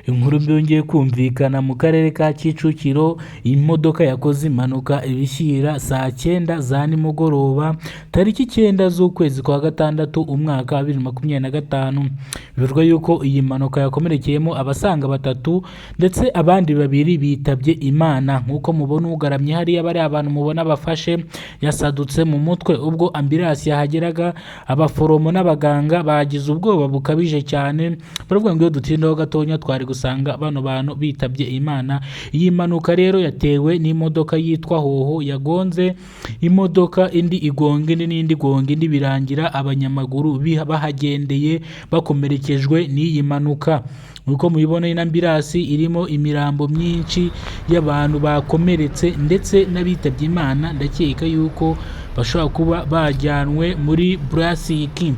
Inkuru mbi yongeye kumvikana mu karere ka Kicukiro, imodoka yakoze impanuka ibishyira saa 9 za nimugoroba tariki 9 z'ukwezi kwa gatandatu umwaka wa 2025. Bivugwa yuko iyi mpanuka yakomerekeyemo abasaga batatu ndetse abandi babiri bitabye Imana. Nkuko mubona ugaramye hariya bari abantu mubona bafashe yasadutse mu mutwe ubwo ambulance yahageraga. Abaforomo n'abaganga bagize ubwoba bukabije cyane, baravuga ngo iyo dutindaho gatonya twari gusanga bano bantu bitabye Imana. Iyi mpanuka rero yatewe n'imodoka yitwa Hoho yagonze imodoka indi igonga indi n'indi igonga indi, birangira abanyamaguru bahagendeye bakomerekejwe n'iyi mpanuka. Uko mubibona ino ambulance irimo imirambo myinshi y'abantu bakomeretse ndetse n'abitabye Imana. Ndakeka yuko bashobora kuba bajyanwe muri Brasiki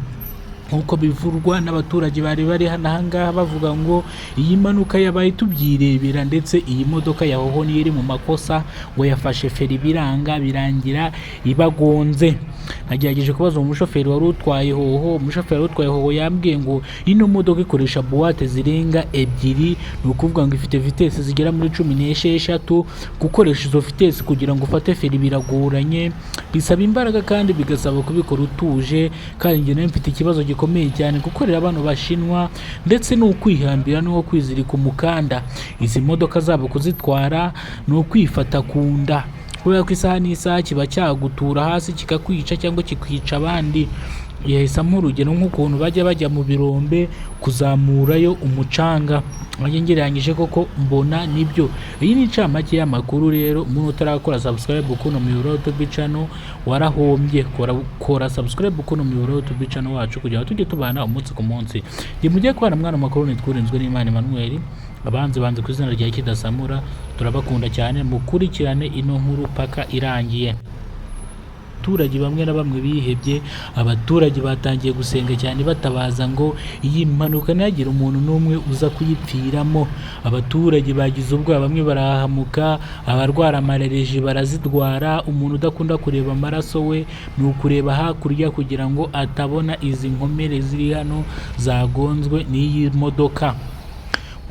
nkuko bivurwa n'abaturage bari bari hangaha, bavuga ngo iyi mpanuka yabaye tubyirebera ndetse iyi modoka ya Hoho niyo iri mu makosa ngo yafashe feri birangira ibagonze. Nagerageje kubaza umushoferi wari utwaye Hoho, umushoferi utwaye Hoho yambwiye ngo ino modoka ikoresha buwate zirenga 2, ni ukuvuga ngo ifite vitesse zigera muri 16. Gukoresha izo vitesse kugira ngo ufate feri biragoranye, bisaba imbaraga kandi bigasaba kubikora utuje. Kandi njye nawe mfite ikibazo gikomeye cyane gukorera abantu bashinwa ndetse no kwihambira no kwizirika umukanda. Izi modoka zabo kuzitwara no kwifata kunda, kubera ko isaha n'isaha kiba cyagutura hasi kikakwica cyangwa kikwica abandi. Yahise nk'urugero nk'ukuntu bajya mu birombe kuzamurayo umucanga. Ngereranyije koko mbona nibyo. Iyi ni incamake y'amakuru rero. Umuntu utarakora subscribe kuno muyoboro YouTube channel warahombye. Kora subscribe kuno muyoboro YouTube channel wacu kugira tujye tubana umunsi ku munsi. Ndi mugiye kubana mwana makuru nitwurinzwe n'Imana Emmanuel. Abanzi banze ku izina rya Kidasamura, turabakunda cyane, mukurikirane ino nkuru paka irangiye. Abaturage bamwe na bamwe bihebye, abaturage batangiye gusenga cyane batabaza ngo iyi mpanuka ntihagire umuntu n'umwe uza kuyipfiramo. Abaturage bagize ubwoba, bamwe barahamuka, abarwara malaria barazidwara. Umuntu udakunda kureba amaraso we ni ukureba hakurya kugira ngo atabona izi nkomere ziri hano zagonzwe n'iyi modoka.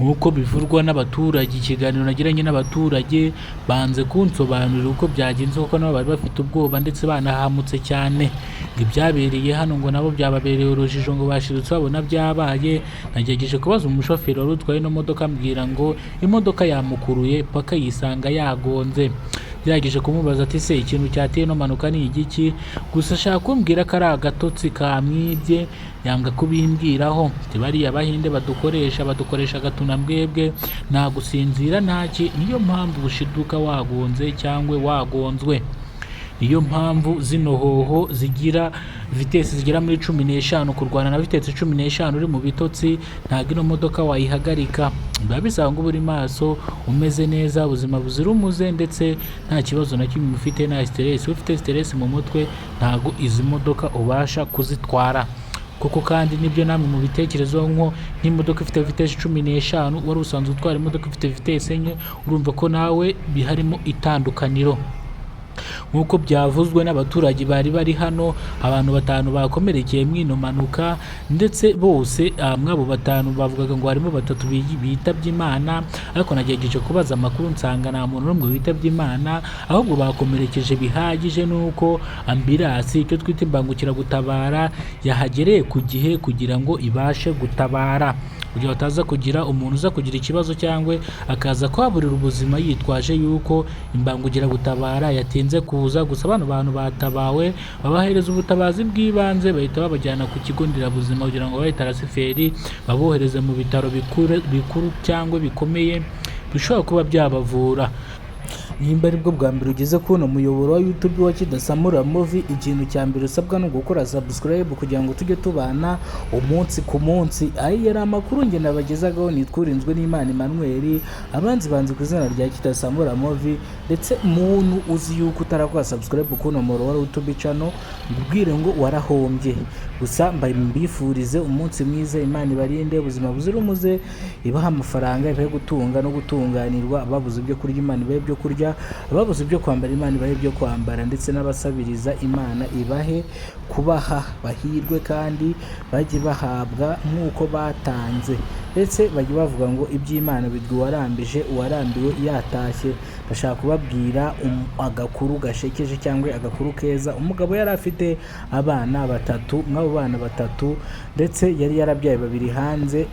Nkuko bivurwa n'abaturage, ikiganiro nagiranye n'abaturage banze kunsobanurira uko byagenze kuko nabo bari bafite ubwoba ndetse banahamutse cyane. Ibyabereye hano ngo nabo byababereye urujijo ngo bashirutse babona byabaye. Nagerageje kubaza umushoferi wari utwaye ino modoka, ambwira ngo imodoka yamukuruye paka yisanga yagonze. Byagije kumubaza ati se ikintu cyateye no manuka ni igiki? Gusa shaka kumbwira ko ari agatotsi kamwibye, yanga kubimbwiraho. Bariya Bahinde badukoresha gatuna mbwebwe nta gusinzira ntaki. Niyo mpamvu bushiduka wagonze cyangwa wagonzwe. Niyo mpamvu zino Hoho zigira vitesse zigera muri 15, kurwana na vitesse 15 uri mu bitotsi ntago ino modoka wayihagarika. Biba bisaba ngo buri maso umeze neza, ubuzima buzira umuze ndetse nta kibazo na kimwe ufite, nta stress. Ufite stress mu mutwe ntago izi modoka ubasha kuzitwara. Kuko kandi nibyo namwe mu bitekerezo nk'imodoka ifite vitesse 15 wari usanzwe utwara imodoka ifite vitesse 4, urumva ko nawe biharimo itandukaniro. Nkuko byavuzwe n'abaturage bari bari hano, abantu 5 bakomerekeye mwino manuka ndetse bose mwabo 5 bavugaga ngo harimo 3 bitabye Imana. Ariko nagerageje kubaza amakuru nsanga nta muntu n'umwe witabye Imana, ahubwo bakomerekeje bihagije nuko ambulance icyo twita imbangukira gutabara yahagereye ku gihe kugira ngo ibashe gutabara, kugira bataza kugira umuntu uza kugira ikibazo cyangwa akaza kwaburira ubuzima yitwaje yuko imbangukira gutabara yatinze kuza. Gusa abantu batabawe babahereza ubutabazi bw'ibanze, bahita babajyana ku kigo nderabuzima kugira ngo bahe transferi babohereze mu bitaro bikuru cyangwa bikomeye bishobora kuba byabavura. Nimba aribwo bwa mbere ugeze kuno muyoboro wa YouTube wa Kidasamura Movie, ikintu cya mbere usabwa no gukora subscribe kugira ngo tujye tubana umunsi ku munsi. Ayi yari amakuru nge nabagezagaho, nitwurinzwe n'Imana Emmanuel. Abanzi banze ku izina rya Kidasamura Movie. Ndetse muntu uzi yuko utarakora subscribe kuno muyoboro wa YouTube channel, ngubwire ngo warahombye. Gusa mbifurize umunsi mwiza, Imana ibarinde, ubuzima buzira umuze, ibaha amafaranga, ibahe gutunga no gutunganirwa, babuze ibyo kurya Imana ibahe ibyo kurya. kwambara, ababuze ibyo kwambara Imana ibahe ibyo kwambara, ndetse n'abasabiriza Imana ibahe kubaha, bahirwe kandi bajye bahabwa nk'uko batanze, ndetse bajye bavuga ngo iby'Imana birya uwarambije, uwarambiwe yatashye. Ndashaka kubabwira agakuru gashekeje cyangwa agakuru keza. Umugabo yari afite abana batatu, nk'abo bana batatu ndetse yari yarabyaye babiri hanze,